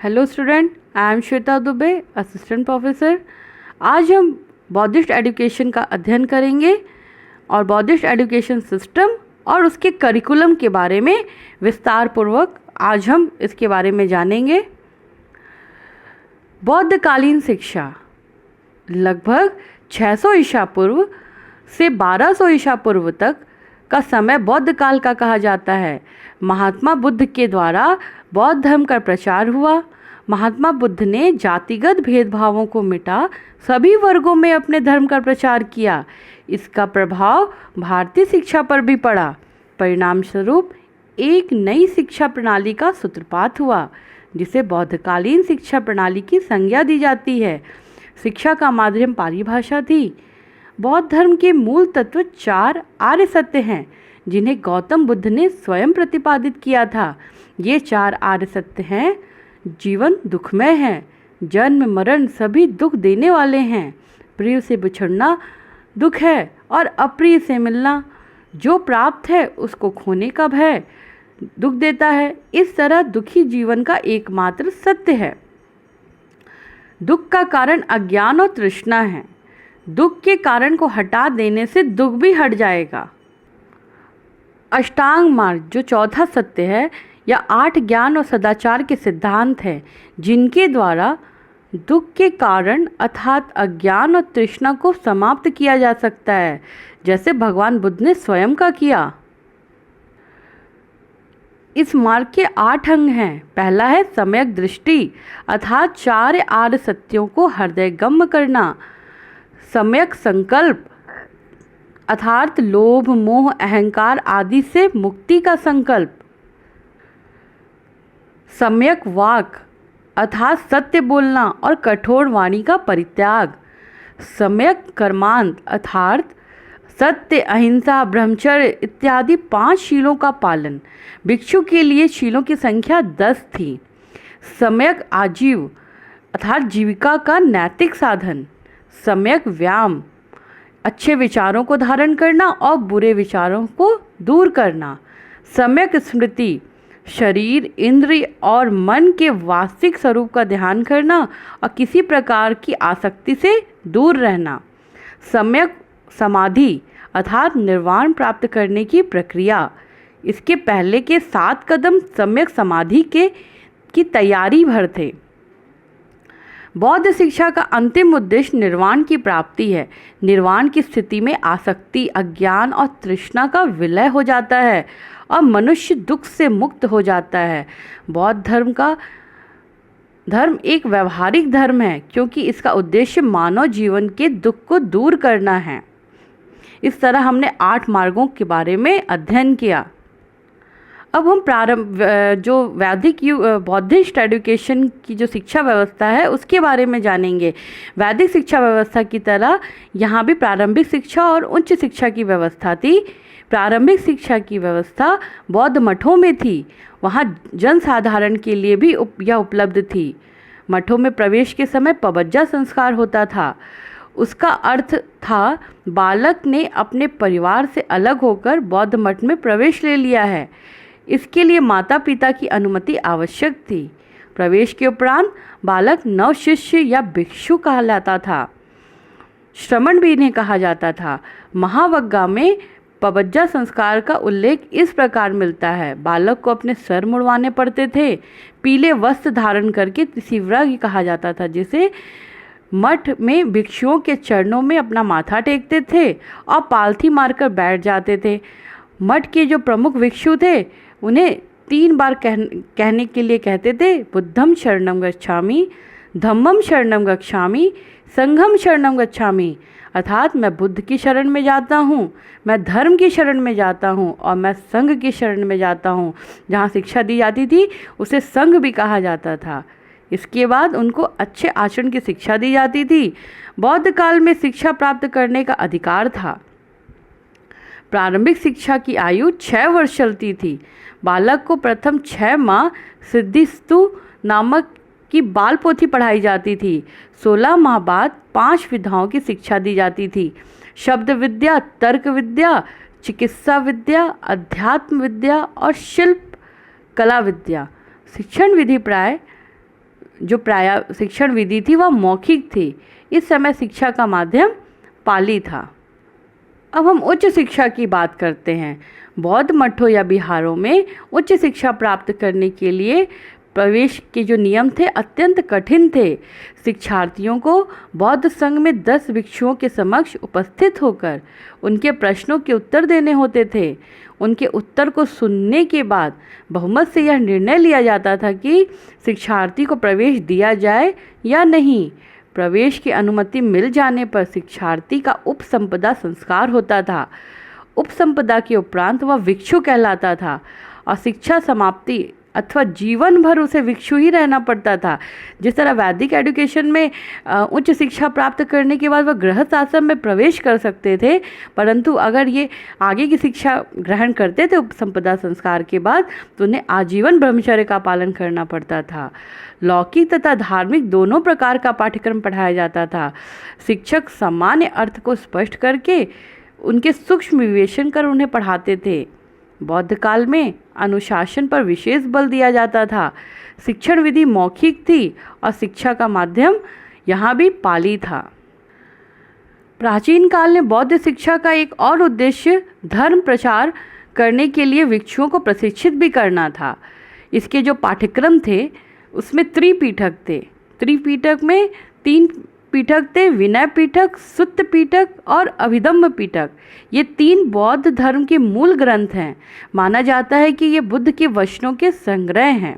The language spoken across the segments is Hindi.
Hello student, I am Shweta Dubey, assistant professor. आज हम बौद्धिस्ट एजुकेशन का अध्ययन करेंगे और बौद्धिस्ट एजुकेशन सिस्टम और उसके करिकुलम के बारे में विस्तार पूर्वक आज हम इसके बारे में जानेंगे। बौद्धकालीन शिक्षा लगभग 600 ईसा पूर्व से 1200 ईसा पूर्व तक का समय बौद्ध काल का कहा जाता है। महात्मा बुद्ध के द्वारा बौद्ध धर्म का प्रचार हुआ। महात्मा बुद्ध ने जातिगत भेदभावों को मिटा सभी वर्गों में अपने धर्म का प्रचार किया। इसका प्रभाव भारतीय शिक्षा पर भी पड़ा। परिणाम स्वरूप एक नई शिक्षा प्रणाली का सूत्रपात हुआ, जिसे बौद्धकालीन शिक्षा प्रणाली की संज्ञा दी जाती है। शिक्षा का माध्यम पाली भाषा थी। बौद्ध धर्म के मूल तत्व 4 आर्य सत्य हैं, जिन्हें गौतम बुद्ध ने स्वयं प्रतिपादित किया था। ये 4 आर्य सत्य हैं: जीवन दुखमय है, जन्म मरण सभी दुख देने वाले हैं, प्रिय से बिछड़ना दुख है और अप्रिय से मिलना, जो प्राप्त है उसको खोने का भय दुख देता है। इस तरह दुखी जीवन का एकमात्र सत्य है। दुख का कारण अज्ञान और तृष्णा है। दुख के कारण को हटा देने से दुख भी हट जाएगा। अष्टांग मार्ग जो चौथा सत्य है, या 8 ज्ञान और सदाचार के सिद्धांत हैं, जिनके द्वारा दुख के कारण अर्थात अज्ञान और तृष्णा को समाप्त किया जा सकता है, जैसे भगवान बुद्ध ने स्वयं का किया। इस मार्ग के 8 अंग हैं। पहला है सम्यक दृष्टि, अर्थात 4 आर्य सत्यों को हृदयगम्य करना। सम्यक संकल्प, अर्थात लोभ मोह अहंकार आदि से मुक्ति का संकल्प। सम्यक वाक, अर्थात सत्य बोलना और कठोर वाणी का परित्याग। सम्यक कर्मांत, अर्थात सत्य अहिंसा ब्रह्मचर्य इत्यादि 5 शीलों का पालन। भिक्षु के लिए शीलों की संख्या 10 थी। सम्यक आजीव, अर्थात जीविका का नैतिक साधन। सम्यक व्यायाम, अच्छे विचारों को धारण करना और बुरे विचारों को दूर करना। सम्यक स्मृति, शरीर इंद्रिय और मन के वास्तविक स्वरूप का ध्यान करना और किसी प्रकार की आसक्ति से दूर रहना। सम्यक समाधि, अर्थात निर्वाण प्राप्त करने की प्रक्रिया। इसके पहले के 7 कदम सम्यक समाधि की तैयारी भर थे। बौद्ध शिक्षा का अंतिम उद्देश्य निर्वाण की प्राप्ति है। निर्वाण की स्थिति में आसक्ति अज्ञान और तृष्णा का विलय हो जाता है और मनुष्य दुख से मुक्त हो जाता है। बौद्ध धर्म एक व्यवहारिक धर्म है, क्योंकि इसका उद्देश्य मानव जीवन के दुख को दूर करना है। इस तरह हमने 8 मार्गों के बारे में अध्ययन किया। अब हम जो वैदिक बौद्धिस्ट एजुकेशन की जो शिक्षा व्यवस्था है उसके बारे में जानेंगे। वैदिक शिक्षा व्यवस्था की तरह यहाँ भी प्रारंभिक शिक्षा और उच्च शिक्षा की व्यवस्था थी। प्रारंभिक शिक्षा की व्यवस्था बौद्ध मठों में थी। वहाँ जनसाधारण के लिए भी यह उपलब्ध थी। मठों में प्रवेश के समय पबज्जा संस्कार होता था। उसका अर्थ था बालक ने अपने परिवार से अलग होकर बौद्ध मठ में प्रवेश ले लिया है। इसके लिए माता पिता की अनुमति आवश्यक थी। प्रवेश के उपरांत बालक नव शिष्य या भिक्षु कहलाता था। श्रमण भी इन्हें कहा जाता था। महावग्गा में पबज्जा संस्कार का उल्लेख इस प्रकार मिलता है: बालक को अपने सर मुड़वाने पड़ते थे। पीले वस्त्र धारण करके तिसिव्रा कहा जाता था, जिसे मठ में भिक्षुओं के चरणों में अपना माथा टेकते थे और पालथी मारकर बैठ जाते थे। मठ के जो प्रमुख भिक्षु थे उन्हें 3 बार कहने के लिए कहते थे: बुद्धम शरणम गच्छामि, धम्मम शरणम गच्छामि, संघम शरणम गच्छामि। अर्थात मैं बुद्ध की शरण में जाता हूँ, मैं धर्म की शरण में जाता हूँ और मैं संघ की शरण में जाता हूँ। जहाँ शिक्षा दी जाती थी उसे संघ भी कहा जाता था। इसके बाद उनको अच्छे आचरण की शिक्षा दी जाती थी। बौद्ध काल में शिक्षा प्राप्त करने का अधिकार था। प्रारंभिक शिक्षा की आयु 6 वर्ष चलती थी। बालक को प्रथम 6 माह सिद्धिस्तु नामक की बाल पोथी पढ़ाई जाती थी। 16 माह बाद 5 विधाओं की शिक्षा दी जाती थी: शब्द विद्या, तर्क विद्या, चिकित्सा विद्या, अध्यात्म विद्या और शिल्प कला विद्या। शिक्षण विधि प्राय जो प्राय शिक्षण विधि थी वह मौखिक थी। इस समय शिक्षा का माध्यम पाली था। अब हम उच्च शिक्षा की बात करते हैं। बौद्ध मठों या बिहारों में उच्च शिक्षा प्राप्त करने के लिए प्रवेश के जो नियम थे अत्यंत कठिन थे। शिक्षार्थियों को बौद्ध संघ में 10 भिक्षुओं के समक्ष उपस्थित होकर उनके प्रश्नों के उत्तर देने होते थे। उनके उत्तर को सुनने के बाद बहुमत से यह निर्णय लिया जाता था कि शिक्षार्थी को प्रवेश दिया जाए या नहीं। प्रवेश की अनुमति मिल जाने पर शिक्षार्थी का उपसंपदा संस्कार होता था। उपसंपदा के उपरांत वह भिक्षु कहलाता था और शिक्षा समाप्ति अथवा जीवन भर उसे भिक्षु ही रहना पड़ता था। जिस तरह वैदिक एजुकेशन में उच्च शिक्षा प्राप्त करने के बाद वह गृहस्थ आश्रम में प्रवेश कर सकते थे, परंतु अगर ये आगे की शिक्षा ग्रहण करते थे उपसंपदा संस्कार के बाद तो उन्हें आजीवन ब्रह्मचर्य का पालन करना पड़ता था। लौकिक तथा धार्मिक दोनों प्रकार का पाठ्यक्रम पढ़ाया जाता था। शिक्षक सामान्य अर्थ को स्पष्ट करके उनके सूक्ष्म विवेचन कर उन्हें पढ़ाते थे। बौद्ध काल में अनुशासन पर विशेष बल दिया जाता था। शिक्षण विधि मौखिक थी और शिक्षा का माध्यम यहाँ भी पाली था। प्राचीन काल में बौद्ध शिक्षा का एक और उद्देश्य धर्म प्रचार करने के लिए भिक्षुओं को प्रशिक्षित भी करना था। इसके जो पाठ्यक्रम थे उसमें त्रिपीठक थे। त्रिपीठक में 3 पीठक थे, विनय पीठक, सुत्त पीठक और अभिधम्म पीठक। ये 3 बौद्ध धर्म के मूल ग्रंथ हैं। माना जाता है कि ये बुद्ध के वचनों के संग्रह हैं।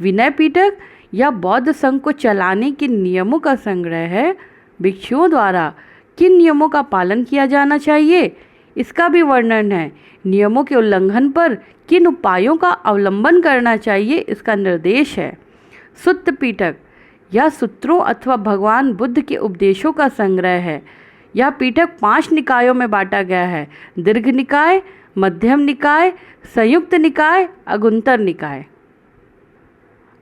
विनय पीठक या बौद्ध संघ को चलाने के नियमों का संग्रह है। भिक्षुओं द्वारा किन नियमों का पालन किया जाना चाहिए इसका भी वर्णन है। नियमों के उल्लंघन पर किन उपायों का अवलंबन करना चाहिए इसका निर्देश है। सुत्त पीठक यह सूत्रों अथवा भगवान बुद्ध के उपदेशों का संग्रह है। यह पीठक 5 निकायों में बांटा गया है: दीर्घ निकाय, मध्यम निकाय, संयुक्त निकाय, अगुंतर निकाय।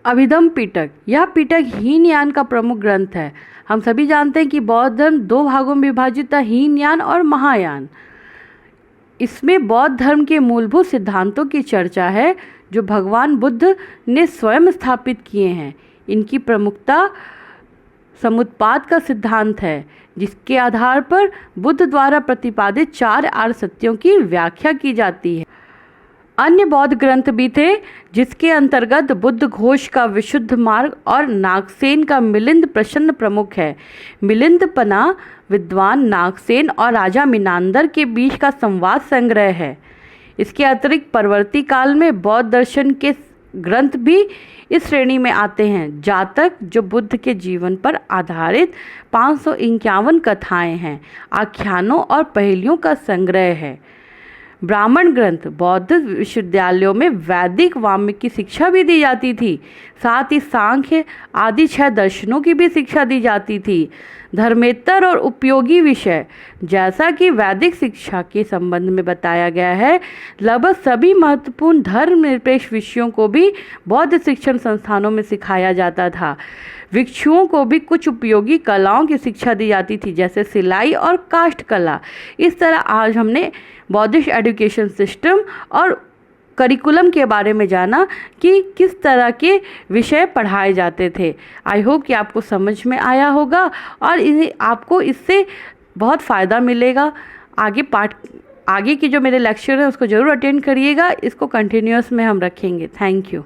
अभिधम्म पीठक यह पीठक हीनयान का प्रमुख ग्रंथ है। हम सभी जानते हैं कि बौद्ध धर्म 2 भागों में विभाजित था, हीनयान और महायान। इसमें बौद्ध धर्म के मूलभूत सिद्धांतों की चर्चा है जो भगवान बुद्ध ने स्वयं स्थापित किए हैं। इनकी प्रमुखता समुत्पाद का सिद्धांत है, जिसके आधार पर बुद्ध द्वारा प्रतिपादित 4 आर्य सत्यों की व्याख्या की जाती है। अन्य बौद्ध ग्रंथ भी थे जिसके अंतर्गत बुद्ध घोष का विशुद्ध मार्ग और नागसेन का मिलिंद प्रश्न प्रमुख है। मिलिंदपना विद्वान नागसेन और राजा मिनांदर के बीच का संवाद संग्रह है। इसके अतिरिक्त परवर्ती काल में बौद्ध दर्शन के ग्रंथ भी इस श्रेणी में आते हैं। जातक जो बुद्ध के जीवन पर आधारित 551 कथाएं हैं, आख्यानों और पहेलियों का संग्रह है। ब्राह्मण ग्रंथ बौद्ध विश्वविद्यालयों में वैदिक वाङ्मय की शिक्षा भी दी जाती थी। साथ ही सांख्य आदि 6 दर्शनों की भी शिक्षा दी जाती थी। धर्मेतर और उपयोगी विषय जैसा कि वैदिक शिक्षा के संबंध में बताया गया है, लगभग सभी महत्वपूर्ण धर्मनिरपेक्ष विषयों को भी बौद्ध शिक्षण संस्थानों में सिखाया जाता था। भिक्षुओं को भी कुछ उपयोगी कलाओं की शिक्षा दी जाती थी, जैसे सिलाई और काष्ठ कला। इस तरह आज हमने बौद्धिस्ट एजुकेशन सिस्टम और करिकुलम के बारे में जाना कि किस तरह के विषय पढ़ाए जाते थे। आई होप कि आपको समझ में आया होगा और आपको इससे बहुत फ़ायदा मिलेगा। आगे की जो मेरे लेक्चर है उसको ज़रूर अटेंड करिएगा। इसको कंटिन्यूअस में हम रखेंगे। Thank you.